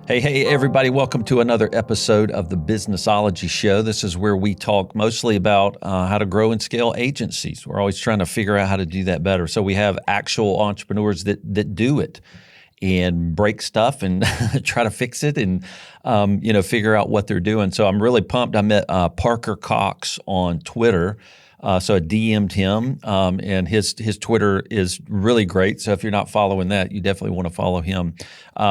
Hey, everybody. Welcome to another episode of the Businessology Show. This is where we talk mostly about how to grow and scale agencies. We're always trying to figure out how to do that better. So we have actual entrepreneurs that do it and break stuff and try to fix it and, figure out what they're doing. So I'm really pumped. I met Parker Cox on Twitter. So I DM'd him, and his Twitter is really great. So if you're not following that, you definitely want to follow him.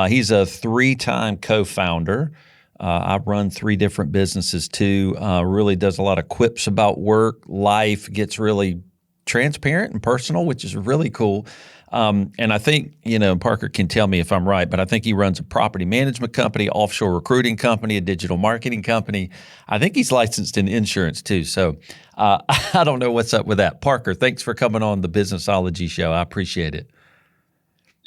He's a 3-time co-founder. I run 3 different businesses too. Really does a lot of quips about work, life, gets really transparent and personal, which is really cool. And I think, Parker can tell me if I'm right, but I think he runs a property management company, offshore recruiting company, a digital marketing company. I think he's licensed in insurance too. So I don't know what's up with that. Parker, thanks for coming on the Businessology Show. I appreciate it.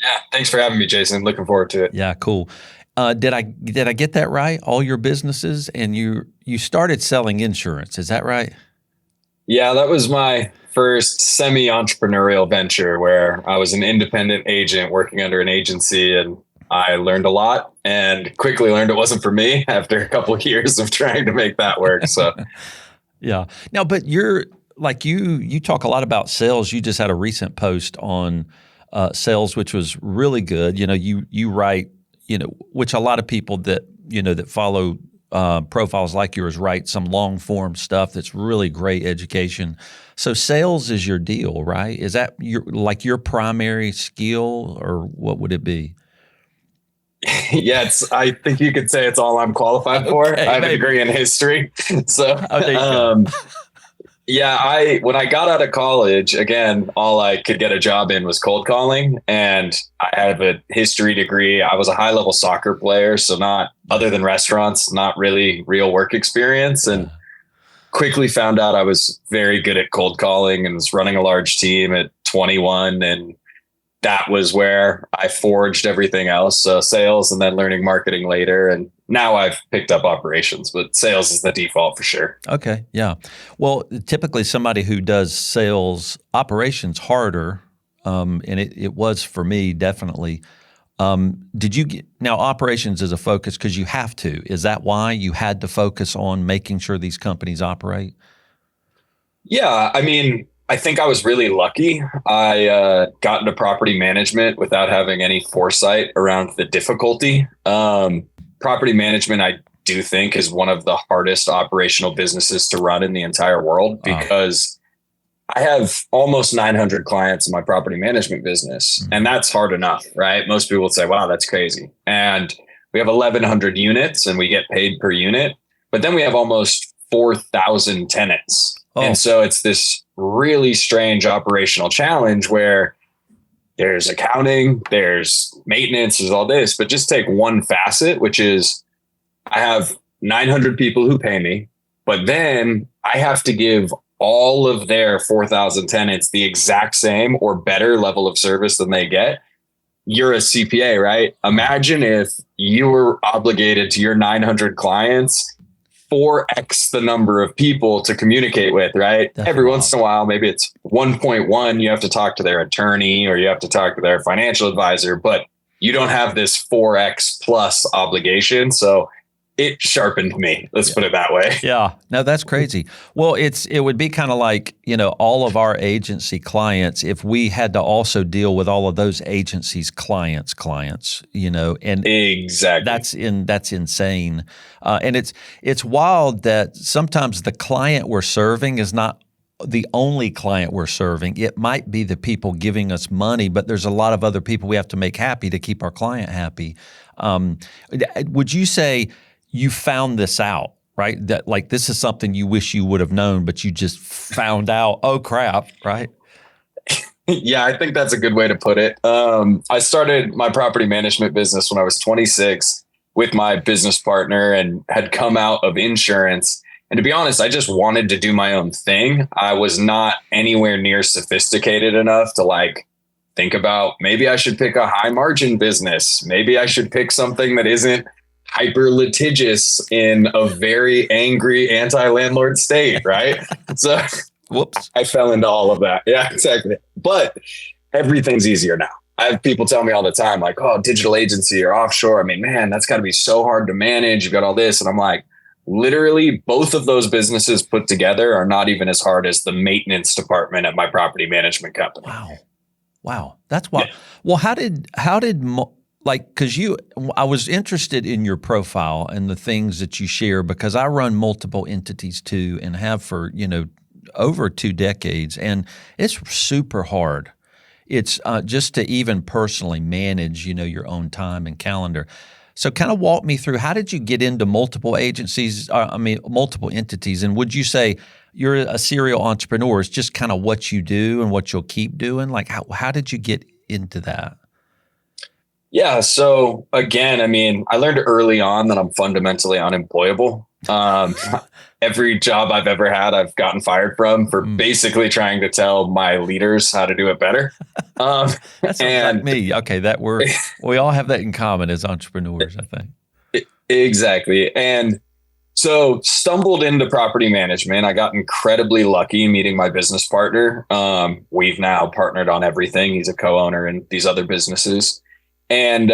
Yeah, thanks for having me, Jason. Looking forward to it. Yeah, cool. Did I get that right? All your businesses, and you started selling insurance, is that right? Yeah, that was my first semi-entrepreneurial venture where I was an independent agent working under an agency, and I learned a lot and quickly learned it wasn't for me after a couple of years of trying to make that work. So yeah. Now, but you're like you talk a lot about sales. You just had a recent post on sales, which was really good. You write, which a lot of people that follow profiles like yours write some long form stuff that's really great education. So sales is your deal, right? Is that your primary skill, or what would it be? Yeah, I think you could say it's all I'm qualified for. Okay, I have maybe. a degree in history. So There you go. yeah, when I got out of college, again, all I could get a job in was cold calling. And I have a history degree. I was a high level soccer player. So not other than restaurants, not really real work experience. And quickly found out I was very good at cold calling and was running a large team at 21. And that was where I forged everything else. So sales and then learning marketing later. And now I've picked up operations, but sales is the default for sure. Okay. Yeah. Well, typically somebody who does sales operations harder, and it was for me, definitely. Now operations is a focus because you have to. Is that why you had to focus on making sure these companies operate? Yeah. I mean, I think I was really lucky. I got into property management without having any foresight around the difficulty. Property management, I do think, is one of the hardest operational businesses to run in the entire world because I have almost 900 clients in my property management business. Mm-hmm. And that's hard enough, right? Most people would say, wow, that's crazy. And we have 1,100 units and we get paid per unit. But then we have almost 4,000 tenants. Oh. And so it's this really strange operational challenge where there's accounting, there's maintenance, there's all this, but just take one facet, which is I have 900 people who pay me, but then I have to give all of their 4,000 tenants the exact same or better level of service than they get. You're a CPA, right? Imagine if you were obligated to your 900 clients 4x the number of people to communicate with, right? Definitely. Every once in a while, maybe it's 1.1, you have to talk to their attorney or you have to talk to their financial advisor, but you don't have this 4x plus obligation. So it sharpened me. Let's put it that way. Yeah. No, that's crazy. Well, it would be kind of like, all of our agency clients, if we had to also deal with all of those agencies' clients, and exactly. That's insane. And it's wild that sometimes the client we're serving is not the only client we're serving. It might be the people giving us money, but there's a lot of other people we have to make happy to keep our client happy. Would you say you found this out, right? That like this is something you wish you would have known, but you just found out, oh crap, right? Yeah, I think that's a good way to put it. I started my property management business when I was 26 with my business partner and had come out of insurance. And to be honest, I just wanted to do my own thing. I was not anywhere near sophisticated enough to think about maybe I should pick a high margin business. Maybe I should pick something that isn't hyper litigious in a very angry anti-landlord state, right? So whoops, I fell into all of that. Yeah, exactly. But everything's easier now. I have people tell me all the time, like, oh, digital agency or offshore. I mean, man, that's got to be so hard to manage. You've got all this. And I'm like, literally, both of those businesses put together are not even as hard as the maintenance department at my property management company. Wow. That's why. Yeah. Well, because I was interested in your profile and the things that you share, because I run multiple entities too and have for, over 2 decades. And it's super hard. It's just to even personally manage, your own time and calendar. So kind of walk me through, how did you get into multiple agencies, multiple entities? And would you say you're a serial entrepreneur? It's just kind of what you do and what you'll keep doing? Like, how did you get into that? Yeah. So again, I learned early on that I'm fundamentally unemployable. Every job I've ever had, I've gotten fired from for basically trying to tell my leaders how to do it better. That sounds like me. Okay, we all have that in common as entrepreneurs, I think. Exactly. And so stumbled into property management. I got incredibly lucky meeting my business partner. We've now partnered on everything. He's a co-owner in these other businesses. And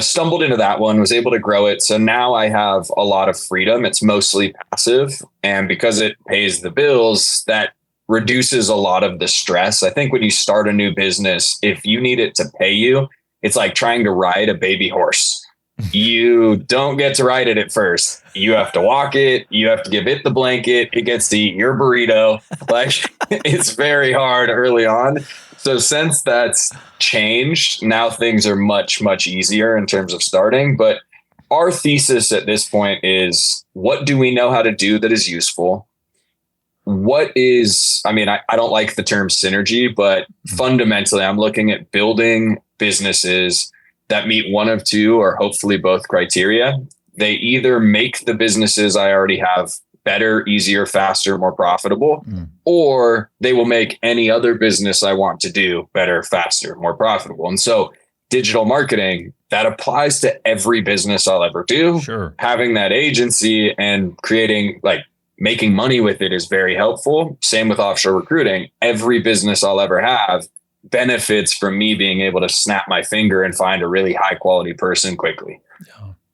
stumbled into that one, was able to grow it. So now I have a lot of freedom. It's mostly passive. And because it pays the bills, that reduces a lot of the stress. I think when you start a new business, if you need it to pay you, it's like trying to ride a baby horse. You don't get to ride it at first. You have to walk it. You have to give it the blanket. It gets to eat your burrito. Like, it's very hard early on. So since that's changed, now things are much, much easier in terms of starting. But our thesis at this point is, what do we know how to do that is useful? What is, I don't like the term synergy, but fundamentally, I'm looking at building businesses that meet one of two or hopefully both criteria. They either make the businesses I already have better, easier, faster, more profitable, or they will make any other business I want to do better, faster, more profitable. And so digital marketing, that applies to every business I'll ever do. Sure. Having that agency and making money with it is very helpful. Same with offshore recruiting. Every business I'll ever have benefits from me being able to snap my finger and find a really high quality person quickly.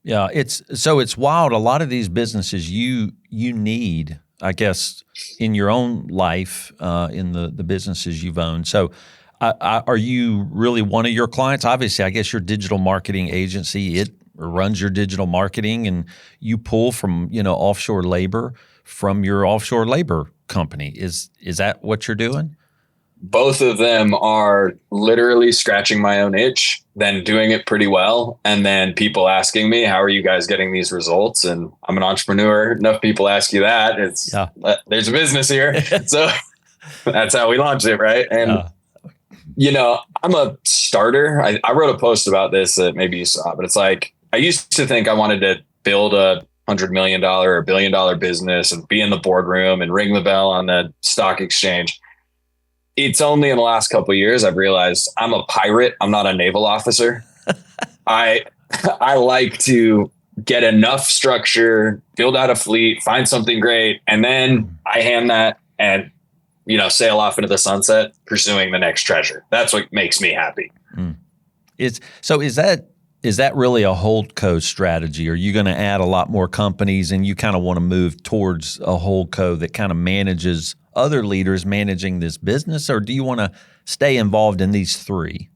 Yeah, it's wild. A lot of these businesses you need, I guess, in your own life, in the businesses you've owned. So are you really one of your clients? Obviously, I guess your digital marketing agency, it runs your digital marketing, and you pull from, offshore labor from your offshore labor company. Is that what you're doing? Both of them are literally scratching my own itch, then doing it pretty well. And then people asking me, how are you guys getting these results? And I'm an entrepreneur. Enough people ask you that. There's a business here. So that's how we launched it. Right. And, I'm a starter. I wrote a post about this that maybe you saw, but it's like, I used to think I wanted to build a $100 million or $1 billion business and be in the boardroom and ring the bell on the stock exchange. It's only in the last couple of years I've realized I'm a pirate. I'm not a naval officer. I like to get enough structure, build out a fleet, find something great, and then I hand that and sail off into the sunset, pursuing the next treasure. That's what makes me happy. Is that really a holdco strategy? Are you going to add a lot more companies, and you kind of want to move towards a holdco that kind of manages other leaders managing this business, or do you want to stay involved in these three?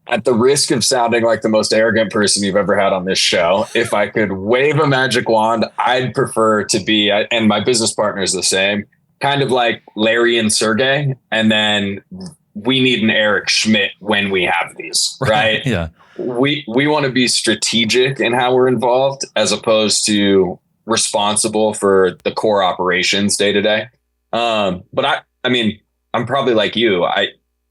At the risk of sounding like the most arrogant person you've ever had on this show, if I could wave a magic wand, I'd prefer to be, and my business partner is the same, kind of like Larry and Sergey, and then we need an Eric Schmidt when we have these, right? Yeah. We want to be strategic in how we're involved, as opposed to responsible for the core operations day to day. But I'm probably like you.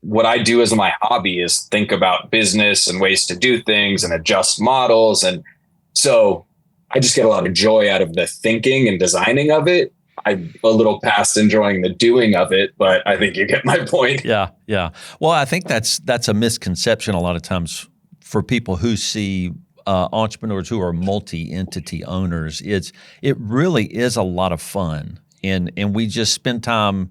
What I do as my hobby is think about business and ways to do things and adjust models. And so I just get a lot of joy out of the thinking and designing of it. I'm a little past enjoying the doing of it, but I think you get my point. Yeah. Yeah. Well, I think that's a misconception a lot of times for people who see entrepreneurs who are multi-entity owners. It really is a lot of fun, and we just spend time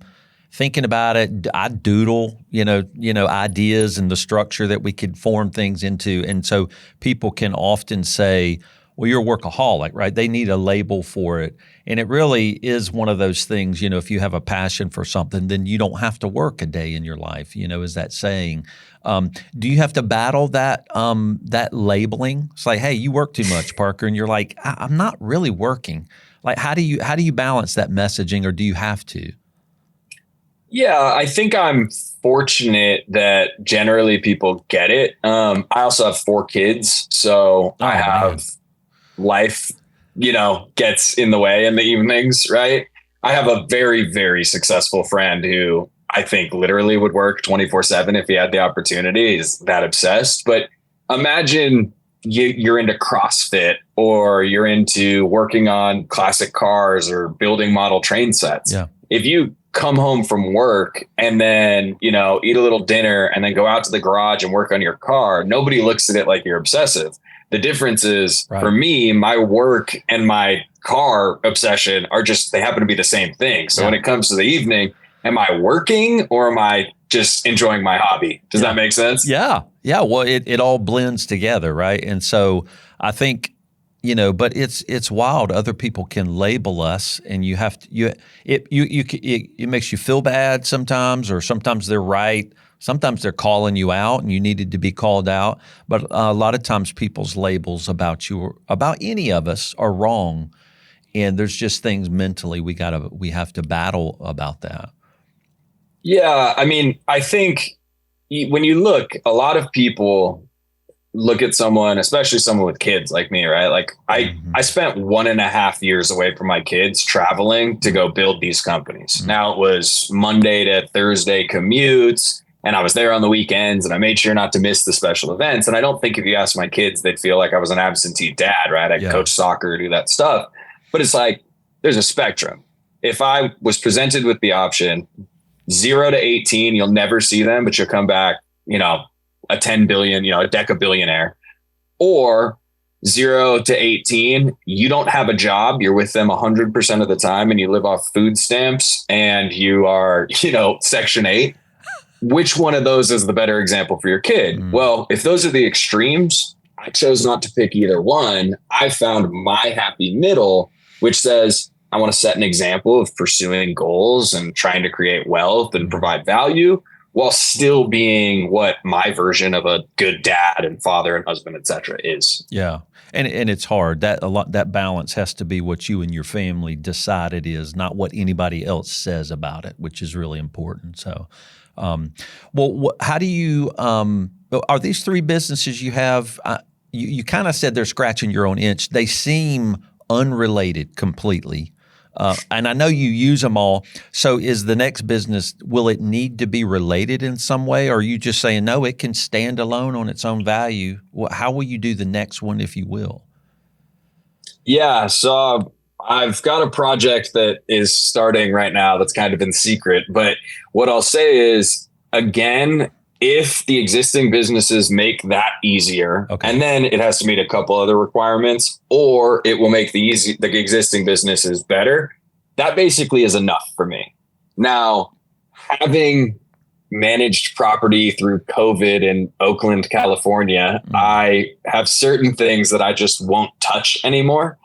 thinking about it. I doodle, ideas and the structure that we could form things into. And so people can often say, well, you're a workaholic, right? They need a label for it. And it really is one of those things, if you have a passion for something, then you don't have to work a day in your life, is that saying. Do you have to battle that labeling? It's like, hey, you work too much, Parker. And you're like, I'm not really working. Like, how do you balance that messaging, or do you have to? Yeah, I think I'm fortunate that generally people get it. I also have 4 kids, so I have life, gets in the way in the evenings, right? I have a very, very successful friend who I think literally would work 24/7 if he had the opportunity. He's that obsessed. But imagine you're into CrossFit, or you're into working on classic cars or building model train sets. Yeah. If you come home from work and then, eat a little dinner and then go out to the garage and work on your car, nobody looks at it like you're obsessive. The difference is, for me, my work and my car obsession they happen to be the same thing. So when it comes to the evening, am I working or am I just enjoying my hobby? Does that make sense? Yeah. Yeah. Well, it all blends together, right? And so I think, but it's wild. Other people can label us, and you have to, it makes you feel bad sometimes, or sometimes they're right. Sometimes they're calling you out and you needed to be called out. But a lot of times people's labels about you, or about any of us, are wrong. And there's just things mentally we have to battle about that. Yeah. I mean, I think when you look, a lot of people look at someone, especially someone with kids like me, right? Like I spent 1.5 years away from my kids traveling to go build these companies. Now it was Monday to Thursday commutes, and I was there on the weekends, and I made sure not to miss the special events. And I don't think if you ask my kids, they'd feel like I was an absentee dad, right? I coach soccer, do that stuff. But it's like, there's a spectrum. If I was presented with the option, 0 to 18, you'll never see them, but you'll come back, a 10 billion, a decabillionaire, or 0 to 18, you don't have a job. You're with them 100% of the time, and you live off food stamps, and you are, Section 8. Which one of those is the better example for your kid? Well, if those are the extremes, I chose not to pick either one. I found my happy middle, which says, I want to set an example of pursuing goals and trying to create wealth and provide value, while still being what my version of a good dad and father and husband, et cetera, is. Yeah. And it's hard. That balance has to be what you and your family decide it is, not what anybody else says about it, which is really important. So, how do you, are these 3 businesses you have, you kind of said they're scratching your own itch. They seem unrelated completely. And I know you use them all. So is the next business, will it need to be related in some way? Or are you just saying, no, it can stand alone on its own value? How will you do the next one, if you will? Yeah. So I've got a project that is starting right now that's kind of in secret. But what I'll say is, again, if the existing businesses make that easier, and then it has to meet a couple other requirements, or it will make the existing businesses better, that basically is enough for me. Now, having managed property through COVID in Oakland, California, I have certain things that I just won't touch anymore.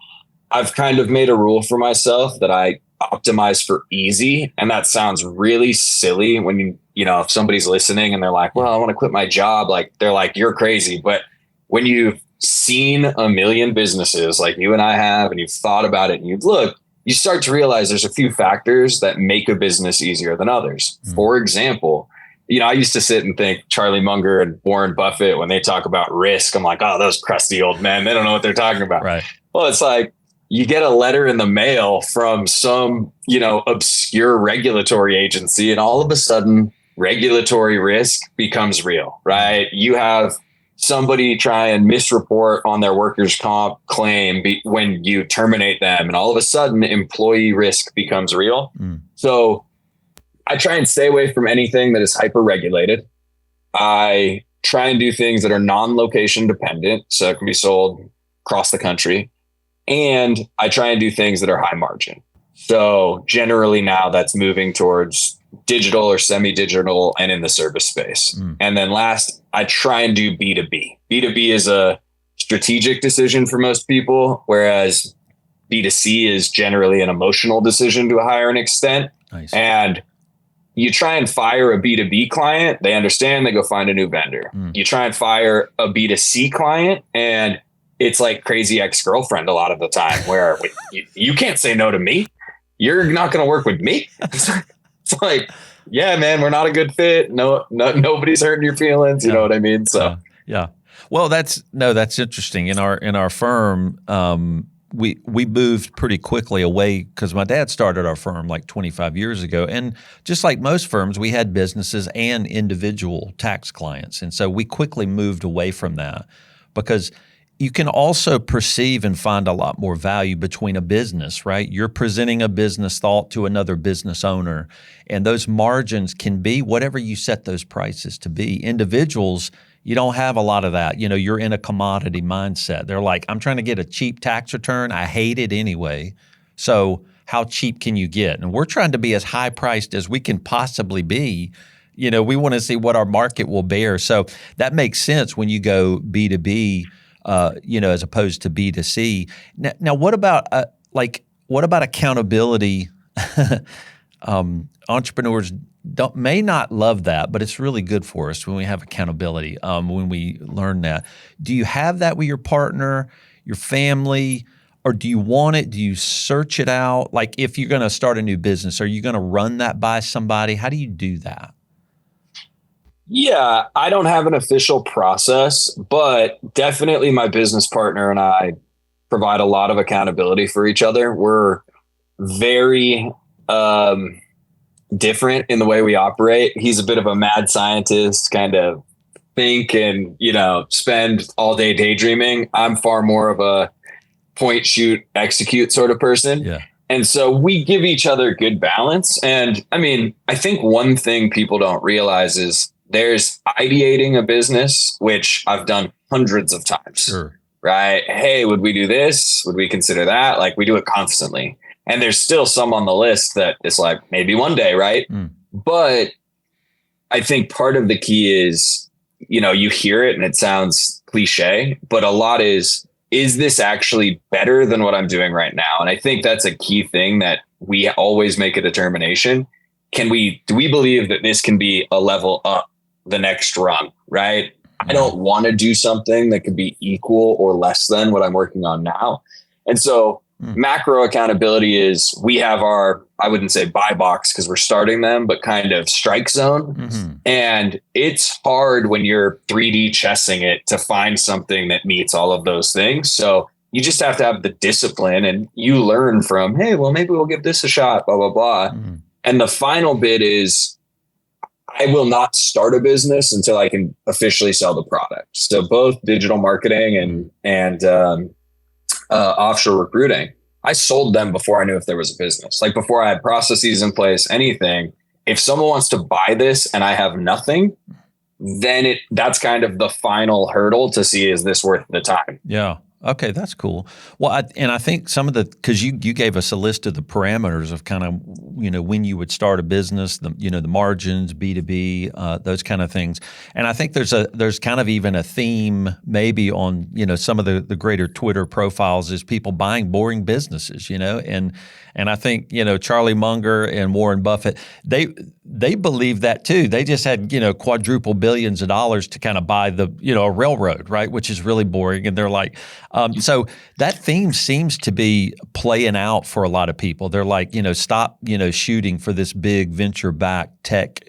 I've kind of made a rule for myself that I optimize for easy. And that sounds really silly when if somebody's listening and they're like, well, I want to quit my job. Like, they're like, you're crazy. But when you've seen a million businesses like you and I have, and you've thought about it and you've looked, you start to realize there's a few factors that make a business easier than others. For example, I used to sit and think Charlie Munger and Warren Buffett, when they talk about risk, I'm like, oh, those crusty old men, they don't know what they're talking about. Right. Well, it's like, you get a letter in the mail from some, obscure regulatory agency, and all of a sudden regulatory risk becomes real, right? You have somebody try and misreport on their workers' comp claim when you terminate them, and all of a sudden employee risk becomes real. So I try and stay away from anything that is hyper regulated. I try and do things that are non-location dependent, so it can be sold across the country. And I try and do things that are high margin. So generally now that's moving towards digital or semi-digital and in the service space. And then last, I try and do B2B. B2B is a strategic decision for most people, whereas B2C is generally an emotional decision to a higher extent. Nice. And you try and fire a B2B client, they understand, they go find a new vendor. You try and fire a B2C client, and it's like crazy ex-girlfriend a lot of the time where you can't say no to me. You're not going to work with me. It's like, yeah, man, we're not a good fit. No, nobody's hurting your feelings. You know what I mean? So, yeah. Well, that's interesting. In our firm, we moved pretty quickly away because my dad started our firm like 25 years ago. And just like most firms, we had businesses and individual tax clients. And so we quickly moved away from that because you can also perceive and find a lot more value between a business, right? You're presenting a business thought to another business owner, and those margins can be whatever you set those prices to be. Individuals, you don't have a lot of that. You're in a commodity mindset. They're like, I'm trying to get a cheap tax return. I hate it anyway. So how cheap can you get? And we're trying to be as high priced as we can possibly be. We want to see what our market will bear. So that makes sense when you go B2B, as opposed to B2C. Now what about accountability? Entrepreneurs may not love that, but it's really good for us when we have accountability, when we learn that. Do you have that with your partner, your family, or do you want it? Do you search it out? Like if you're going to start a new business, are you going to run that by somebody? How do you do that? Yeah, I don't have an official process, but definitely my business partner and I provide a lot of accountability for each other. We're very different in the way we operate. He's a bit of a mad scientist, kind of think and, spend all day daydreaming. I'm far more of a point, shoot, execute sort of person. Yeah. And so we give each other good balance. And I mean, I think one thing people don't realize is there's ideating a business, which I've done hundreds of times. Sure. Right? Hey, would we do this? Would we consider that? Like we do it constantly. And there's still some on the list that it's like maybe one day, right? But I think part of the key is, you hear it and it sounds cliche, but a lot is this actually better than what I'm doing right now? And I think that's a key thing that we always make a determination. Do we believe that this can be a level up the next run, right? I don't want to do something that could be equal or less than what I'm working on now. And so macro accountability is we have our, I wouldn't say buy box because we're starting them, but kind of strike zone. And it's hard when you're 3D chessing it to find something that meets all of those things. So you just have to have the discipline and you learn from, hey, well, maybe we'll give this a shot, blah, blah, blah. And the final bit is I will not start a business until I can officially sell the product. So both digital marketing and offshore recruiting, I sold them before I knew if there was a business. Like before I had processes in place, anything. If someone wants to buy this and I have nothing, then that's kind of the final hurdle to see, is this worth the time? Yeah. Okay, that's cool. Well, I think some of because you gave us a list of the parameters of kind of, when you would start a business, the margins, B2B, those kind of things. And I think there's kind of even a theme maybe on, some of the greater Twitter profiles is people buying boring businesses, and I think, Charlie Munger and Warren Buffett, they believe that too. They just had, quadruple billions of dollars to kind of buy a railroad, right? Which is really boring. And they're like, so that theme seems to be playing out for a lot of people. They're like, stop, shooting for this big venture-backed tech,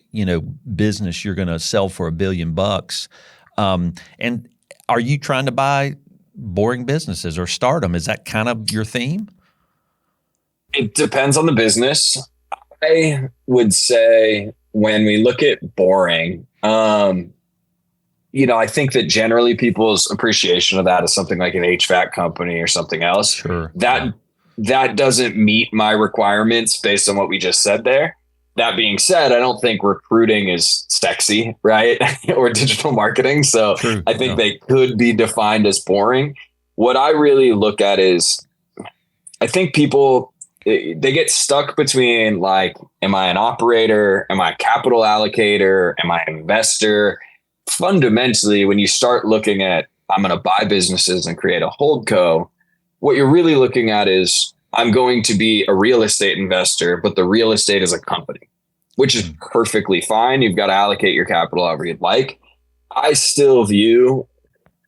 business you're going to sell for $1 billion. And are you trying to buy boring businesses or start them? Is that kind of your theme? It depends on the business. I would say when we look at boring, I think that generally people's appreciation of that is something like an HVAC company or something else. Sure. That doesn't meet my requirements based on what we just said there. That being said, I don't think recruiting is sexy, right? Or digital marketing. So true. I think they could be defined as boring. What I really look at is, I think people they get stuck between like, am I an operator? Am I a capital allocator? Am I an investor? Fundamentally, when you start looking at, I'm going to buy businesses and create a holdco, what you're really looking at is, I'm going to be a real estate investor, but the real estate is a company, which is perfectly fine. You've got to allocate your capital however you'd like. I still view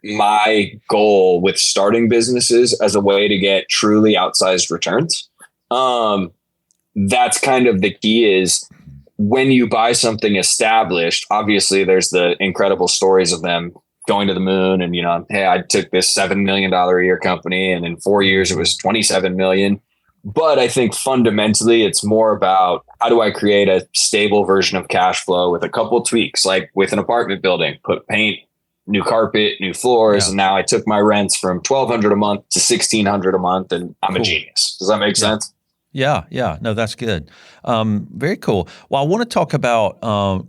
my goal with starting businesses as a way to get truly outsized returns. That's kind of the key is, when you buy something established, obviously there's the incredible stories of them going to the moon and, hey, I took this $7 million a year company and in 4 years it was 27 million. But I think fundamentally it's more about, how do I create a stable version of cash flow with a couple of tweaks, like with an apartment building, put paint, new carpet, new floors. Yeah. And now I took my rents from $1,200 a month to $1,600 a month, and I'm a genius. Does that make sense? Yeah. No, that's good. Very cool. Well, I want to talk about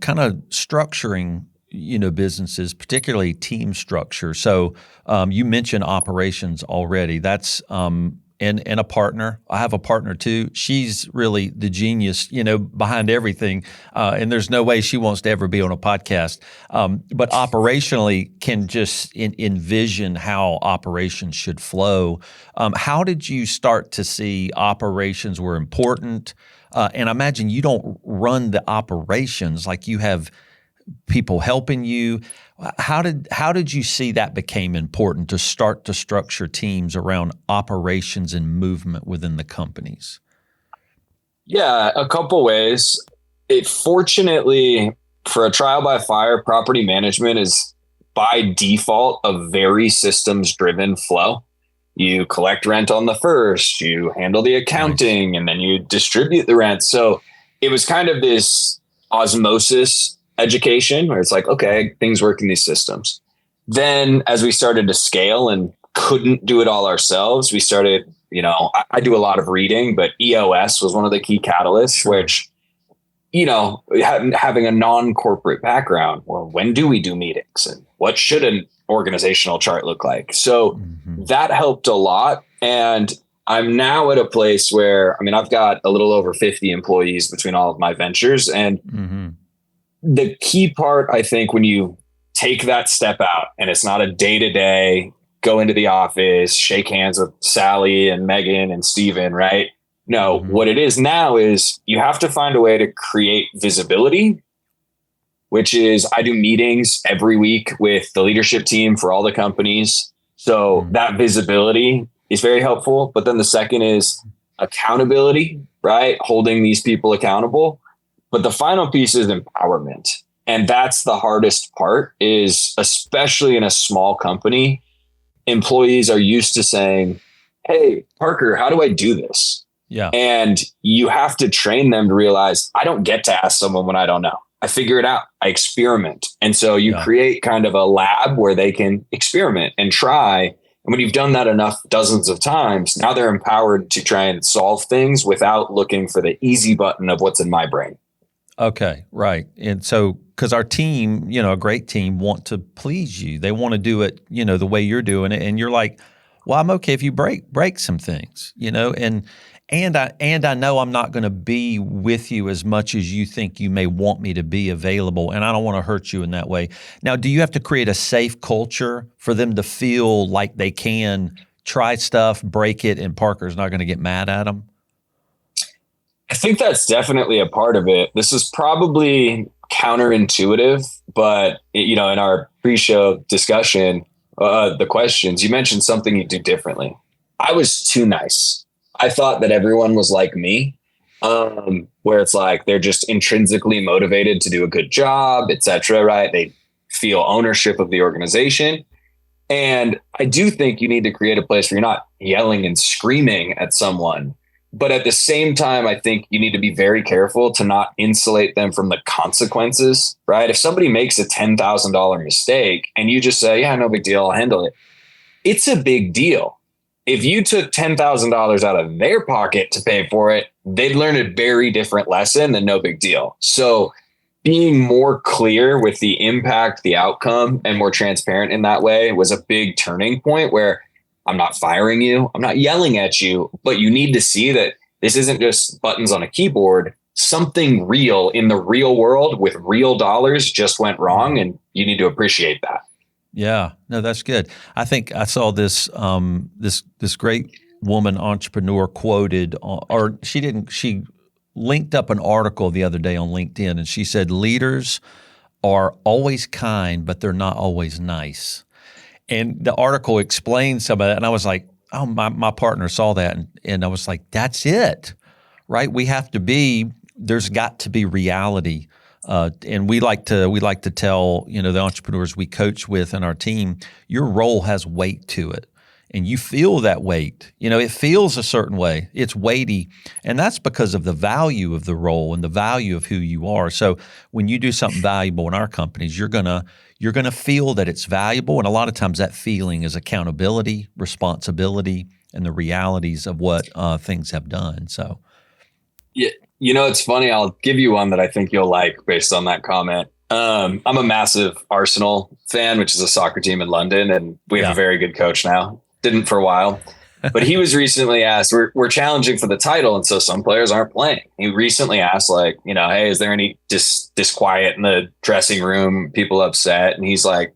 kind of structuring, businesses, particularly team structure. So you mentioned operations already. That's and a partner. I have a partner too. She's really the genius, behind everything. And there's no way she wants to ever be on a podcast. But operationally can just envision how operations should flow. How did you start to see operations were important? And I imagine you don't run the operations, like you have people helping you. How did you see that became important to start to structure teams around operations and movement within the companies? Yeah, a couple ways. Fortunately, for a trial by fire, property management is by default a very systems driven flow. You collect rent on the first, you handle the accounting, and then you distribute the rent. So it was kind of this osmosis education where it's like, okay, things work in these systems. Then as we started to scale and couldn't do it all ourselves, we started, I do a lot of reading, but EOS was one of the key catalysts, which, having a non-corporate background, well, when do we do meetings and what should an organizational chart look like? So that helped a lot. And I'm now at a place where, I've got a little over 50 employees between all of my ventures. And the key part, I think, when you take that step out and it's not a day-to-day, go into the office, shake hands with Sally and Megan and Steven, right? No, what it is now is you have to find a way to create visibility, which is I do meetings every week with the leadership team for all the companies. So that visibility is very helpful. But then the second is accountability, right? Holding these people accountable. But the final piece is empowerment. And that's the hardest part, is especially in a small company, employees are used to saying, hey, Parker, how do I do this? Yeah. And you have to train them to realize, I don't get to ask someone when I don't know. I figure it out. I experiment. And so you create kind of a lab where they can experiment and try. And when you've done that enough dozens of times, now they're empowered to try and solve things without looking for the easy button of what's in my brain. Okay, right. And so, because our team, a great team, want to please you. They want to do it, the way you're doing it. And you're like, well, I'm okay if you break some things, and I know I'm not going to be with you as much as you think you may want me to be available. And I don't want to hurt you in that way. Now, do you have to create a safe culture for them to feel like they can try stuff, break it, and Parker's not going to get mad at them? I think that's definitely a part of it. This is probably counterintuitive, but in our pre-show discussion, the questions, you mentioned something you do differently. I was too nice. I thought that everyone was like me, where it's like they're just intrinsically motivated to do a good job, etc. Right? They feel ownership of the organization. And I do think you need to create a place where you're not yelling and screaming at someone. But at the same time, I think you need to be very careful to not insulate them from the consequences, right? If somebody makes a $10,000 mistake and you just say, yeah, no big deal, I'll handle it. It's a big deal. If you took $10,000 out of their pocket to pay for it, they'd learn a very different lesson than no big deal. So being more clear with the impact, the outcome, and more transparent in that way was a big turning point where I'm not firing you. I'm not yelling at you, but you need to see that this isn't just buttons on a keyboard. Something real in the real world with real dollars just went wrong, and you need to appreciate that. Yeah, no, that's good. I think I saw this this great woman entrepreneur quoted, or she didn't. She linked up an article the other day on LinkedIn, and she said leaders are always kind, but they're not always nice. And the article explained some of that, and I was like, oh, my partner saw that, and I was like, that's it, right? We have to be. There's got to be reality. And we like to tell, the entrepreneurs we coach with in our team, your role has weight to it, and you feel that weight. It feels a certain way. It's weighty, and that's because of the value of the role and the value of who you are. So when you do something valuable in our companies, you're gonna feel that it's valuable, and a lot of times that feeling is accountability, responsibility, and the realities of what things have done. So. Yeah. It's funny. I'll give you one that I think you'll like based on that comment. I'm a massive Arsenal fan, which is a soccer team in London, and we have a very good coach now. Didn't for a while, but he was recently asked, we're challenging for the title, and so some players aren't playing. He recently asked, hey, is there any disquiet in the dressing room, people upset? And he's like,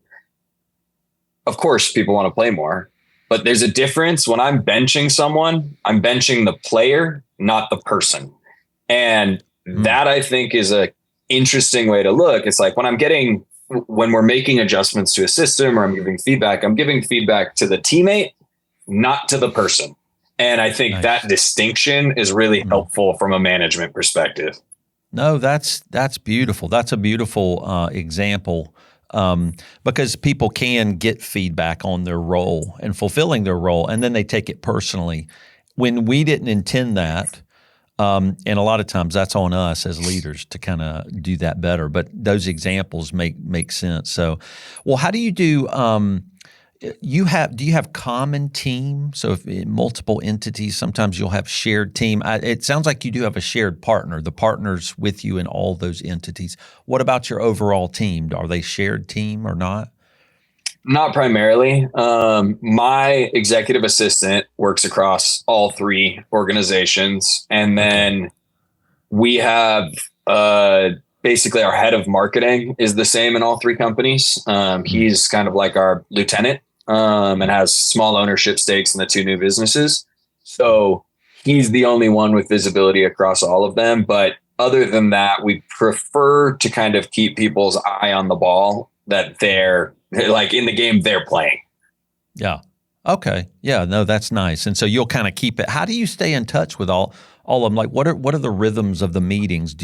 of course people want to play more, but there's a difference. When I'm benching someone, I'm benching the player, not the person. And that, I think, is a interesting way to look. It's like when we're making adjustments to a system or I'm giving feedback to the teammate, not to the person. And I think that distinction is really helpful from a management perspective. No, that's beautiful. That's a beautiful example, because people can get feedback on their role and fulfilling their role, and then they take it personally. When we didn't intend that, and a lot of times that's on us as leaders to kind of do that better. But those examples make sense. So, well, how do you do? Do you have common team? So if multiple entities, sometimes you'll have shared team. It sounds like you do have a shared partner. The partners with you in all those entities. What about your overall team? Are they shared team or not? Not primarily. My executive assistant works across all three organizations. And then we have basically our head of marketing is the same in all three companies. He's kind of like our lieutenant and has small ownership stakes in the two new businesses. So he's the only one with visibility across all of them. But other than that, we prefer to kind of keep people's eye on the ball, that they're like in the game they're playing. Yeah. Okay. Yeah. No, that's nice. And so you'll kind of keep it. How do you stay in touch with all of them? Like, what are the rhythms of the meetings?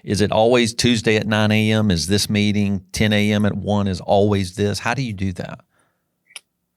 Is it always Tuesday at 9 a.m.? Is this meeting 10 a.m. at 1 is always this? How do you do that?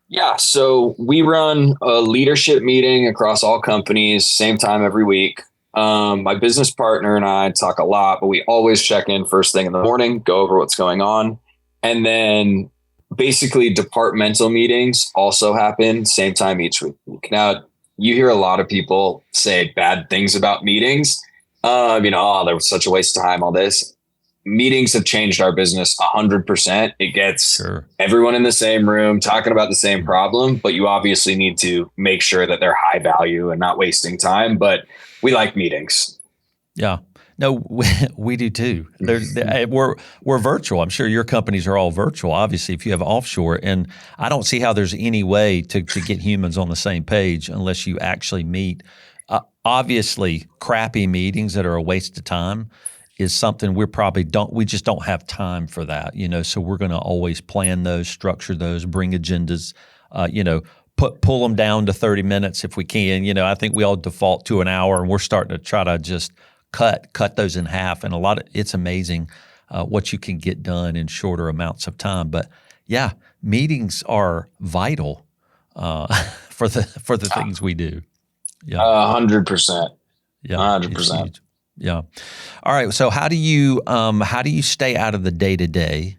Yeah. So we run a leadership meeting across all companies, same time every week. My business partner and I talk a lot, but we always check in first thing in the morning, go over what's going on. And then basically departmental meetings also happen same time each week. Now, you hear a lot of people say bad things about meetings. There was such a waste of time, all this. Meetings have changed our business 100%. It gets everyone in the same room talking about the same problem, but you obviously need to make sure that they're high value and not wasting time. But we like meetings. Yeah. No, we do too. We're virtual. I'm sure your companies are all virtual, obviously, if you have offshore. And I don't see how there's any way to get humans on the same page unless you actually meet. Obviously, crappy meetings that are a waste of time is something we just don't have time for that, so we're going to always plan those, structure those, bring agendas, pull them down to 30 minutes if we can. I think we all default to an hour, and we're starting to try to just cut those in half. And it's amazing what you can get done in shorter amounts of time. But yeah, meetings are vital for the things we do. Yeah, 100%. Yeah, 100%. Yeah. All right. So how do you stay out of the day-to-day?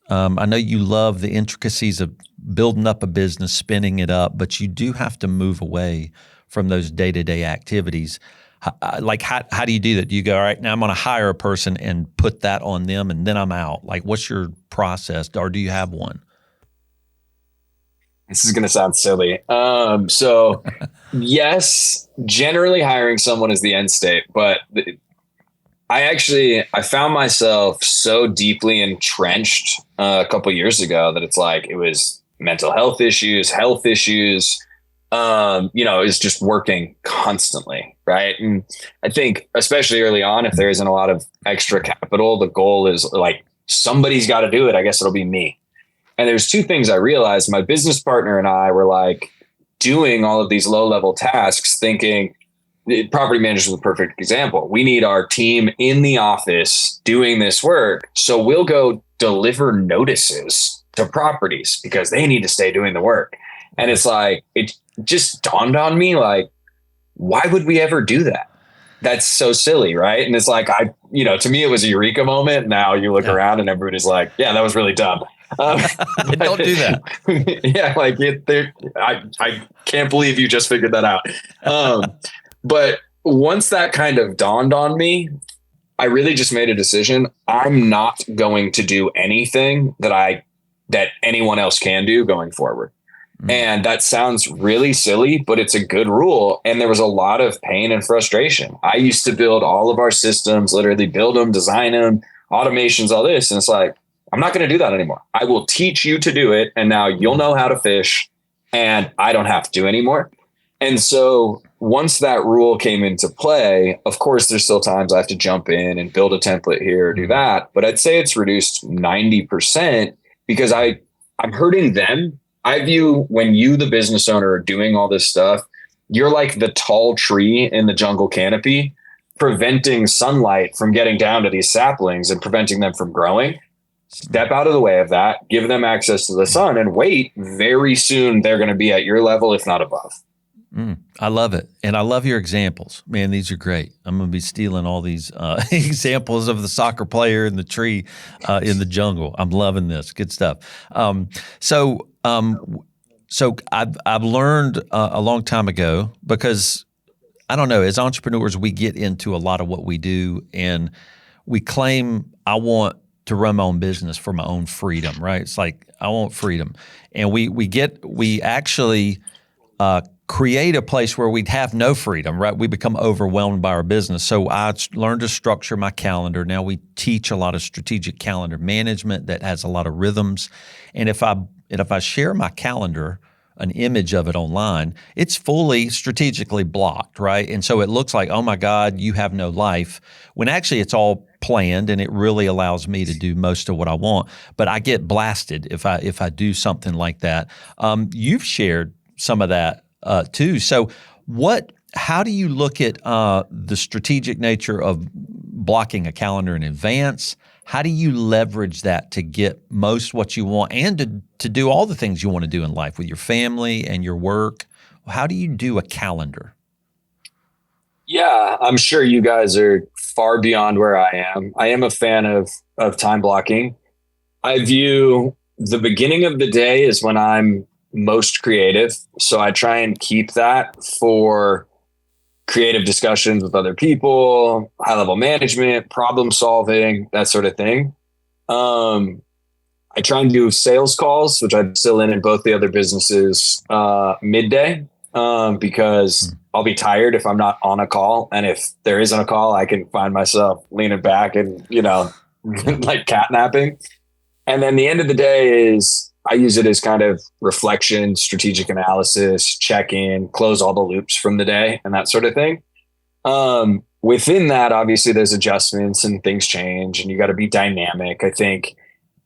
I know you love the intricacies of building up a business, spinning it up, but you do have to move away from those day-to-day activities. How do you do that? Do you go, all right, now I'm going to hire a person and put that on them, and then I'm out? Like, what's your process, or do you have one? This is going to sound silly. So yes, generally hiring someone is the end state, but I found myself so deeply entrenched a couple years ago that it's like, it was mental health issues, it's just working constantly. Right. And I think especially early on, if there isn't a lot of extra capital, the goal is like, somebody's got to do it. I guess it'll be me. And there's two things I realized. My business partner and I were like doing all of these low level tasks, thinking property manager is the perfect example. We need our team in the office doing this work. So we'll go deliver notices to properties because they need to stay doing the work. And it's like, it just dawned on me, like, why would we ever do that? That's so silly. Right. And it's like, to me, it was a eureka moment. Now you look around and everybody's like, yeah, that was really dumb. Don't do that. Yeah. Like I can't believe you just figured that out. But once that kind of dawned on me, I really just made a decision. I'm not going to do anything that anyone else can do going forward. And that sounds really silly, but it's a good rule. And there was a lot of pain and frustration. I used to build all of our systems, literally build them, design them, automations, all this. And it's like, I'm not going to do that anymore. I will teach you to do it. And now you'll know how to fish and I don't have to do anymore. And so once that rule came into play, of course, there's still times I have to jump in and build a template here or do that. But I'd say it's reduced 90% because I'm hurting them. I view when you, the business owner, are doing all this stuff, you're like the tall tree in the jungle canopy, preventing sunlight from getting down to these saplings and preventing them from growing. Step out of the way of that, give them access to the sun and wait. Very soon, they're going to be at your level, if not above. I love it. And I love your examples. Man, these are great. I'm going to be stealing all these examples of the soccer player and the tree in the jungle. I'm loving this. Good stuff. So I've learned a long time ago, because I don't know, as entrepreneurs, we get into a lot of what we do and we claim, I want to run my own business for my own freedom, right? It's like, I want freedom. And we actually create a place where we'd have no freedom, right? We become overwhelmed by our business. So I learned to structure my calendar. Now we teach a lot of strategic calendar management that has a lot of rhythms. And if I share my calendar, an image of it online, it's fully strategically blocked, right? And so it looks like, oh my God, you have no life, when actually it's all planned and it really allows me to do most of what I want. But I get blasted if I do something like that. You've shared some of that too. So how do you look at the strategic nature of blocking a calendar in advance? How do you leverage that to get most what you want and to do all the things you want to do in life with your family and your work? How do you do a calendar? Yeah, I'm sure you guys are far beyond where I am. I am a fan of time blocking. I view the beginning of the day is when I'm most creative. So I try and keep that for creative discussions with other people, high level management, problem solving, that sort of thing. I try and do sales calls, which I'm still in both the other businesses, midday, because I'll be tired if I'm not on a call. And if there isn't a call, I can find myself leaning back and, like catnapping. And then the end of the day is I use it as kind of reflection, strategic analysis, check in, close all the loops from the day and that sort of thing. Within that, obviously there's adjustments and things change and you got to be dynamic. I think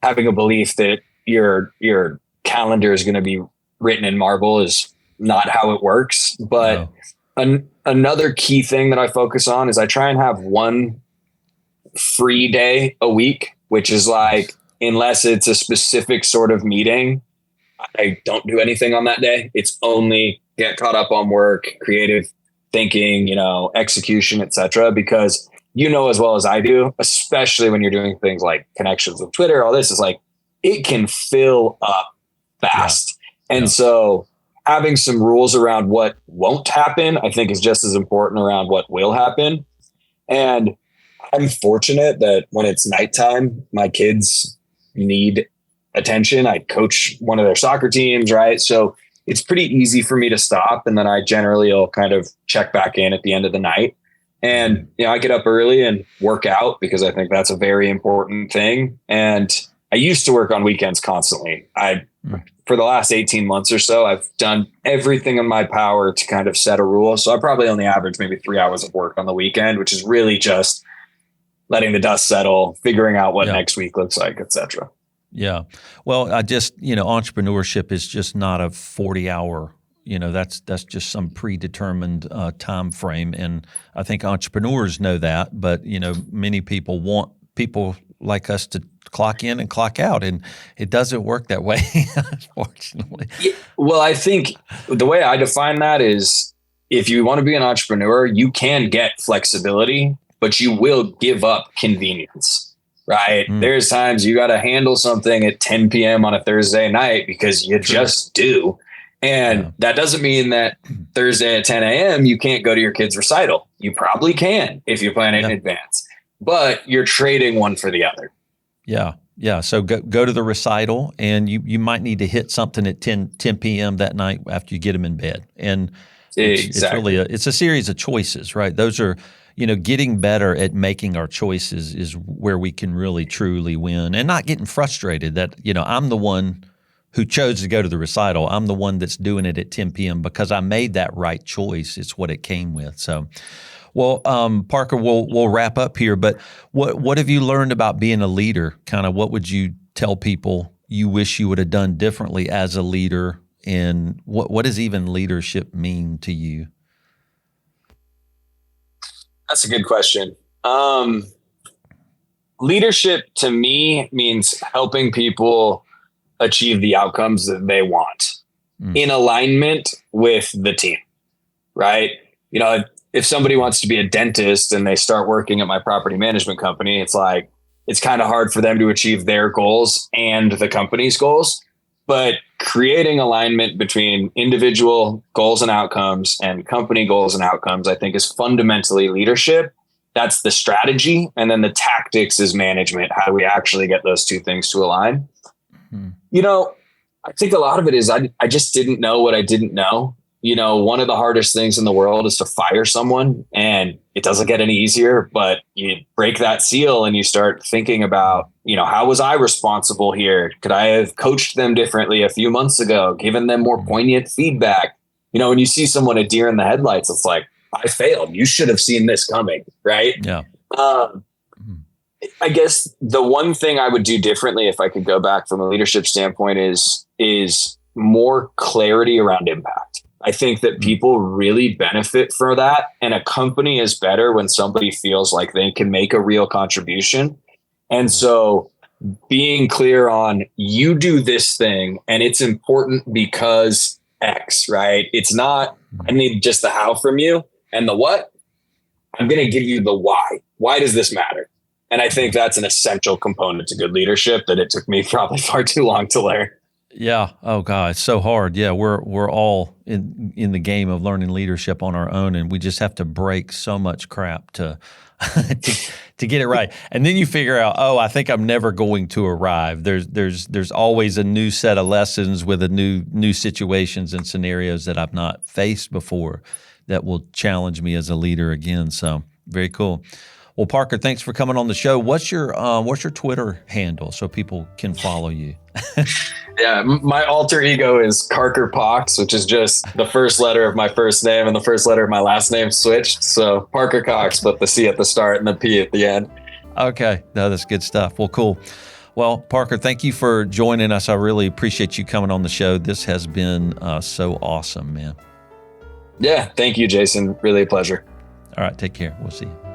having a belief that your calendar is going to be written in marble is not how it works. But another key thing that I focus on is I try and have one free day a week, which is like, unless it's a specific sort of meeting, I don't do anything on that day. It's only get caught up on work, creative thinking, execution, etc. Because as well as I do, especially when you're doing things like connections with Twitter, all this is like, it can fill up fast. Yeah. And so having some rules around what won't happen, I think is just as important around what will happen. And I'm fortunate that when it's nighttime, my kids need attention. I coach one of their soccer teams, right? So it's pretty easy for me to stop. And then I generally will kind of check back in at the end of the night. And, I get up early and work out because I think that's a very important thing. And I used to work on weekends constantly. For the last 18 months or so, I've done everything in my power to kind of set a rule. So I probably only average maybe 3 hours of work on the weekend, which is really just letting the dust settle, figuring out what next week looks like, et cetera. Yeah. Well, entrepreneurship is just not a 40-hour, that's just some predetermined time frame. And I think entrepreneurs know that, but, many people want people like us to clock in and clock out, and it doesn't work that way, unfortunately. Well, I think the way I define that is if you want to be an entrepreneur, you can get flexibility, but you will give up convenience. Right. There's times you got to handle something at 10 p.m. on a Thursday night because you just do. And that doesn't mean that Thursday at 10 a.m. you can't go to your kid's recital. You probably can if you plan it in advance, but you're trading one for the other. Yeah. Yeah. So go to the recital, and you might need to hit something at 10 p.m. that night after you get them in bed. And it's really it's a series of choices, right? Those are, getting better at making our choices is where we can really truly win, and not getting frustrated that, I'm the one who chose to go to the recital. I'm the one that's doing it at 10 p.m. because I made that right choice. It's what it came with. So, well, Parker, we'll wrap up here, but what have you learned about being a leader? Kind of what would you tell people you wish you would have done differently as a leader, and what does even leadership mean to you? That's a good question. Leadership to me means helping people achieve the outcomes that they want in alignment with the team, right? If somebody wants to be a dentist and they start working at my property management company, it's kind of hard for them to achieve their goals and the company's goals. But creating alignment between individual goals and outcomes and company goals and outcomes, I think, is fundamentally leadership. That's the strategy. And then the tactics is management. How do we actually get those two things to align? I think a lot of it is I just didn't know what I didn't know. One of the hardest things in the world is to fire someone, and it doesn't get any easier, but you break that seal and you start thinking about, how was I responsible here? Could I have coached them differently a few months ago, given them more poignant feedback? When you see someone a deer in the headlights, it's like, I failed. You should have seen this coming. Right. Yeah. I guess the one thing I would do differently if I could go back from a leadership standpoint is more clarity around impact. I think that people really benefit from that. And a company is better when somebody feels like they can make a real contribution. And so being clear on, you do this thing and it's important because X, right? It's not, I need just the how from you, and the what, I'm going to give you the why. Why does this matter? And I think that's an essential component to good leadership that it took me probably far too long to learn. Yeah. Oh God, it's so hard. Yeah, we're all in the game of learning leadership on our own, and we just have to break so much crap to to get it right. And then you figure out, I think I'm never going to arrive. There's always a new set of lessons with a new situations and scenarios that I've not faced before that will challenge me as a leader again. So very cool. Well, Parker, thanks for coming on the show. What's your Twitter handle so people can follow you? Yeah, my alter ego is Parker Cox, which is just the first letter of my first name and the first letter of my last name switched. So Parker Cox, but the C at the start and the P at the end. Okay, no, that's good stuff. Well, cool. Well, Parker, thank you for joining us. I really appreciate you coming on the show. This has been so awesome, man. Yeah, thank you, Jason. Really a pleasure. All right, take care. We'll see you.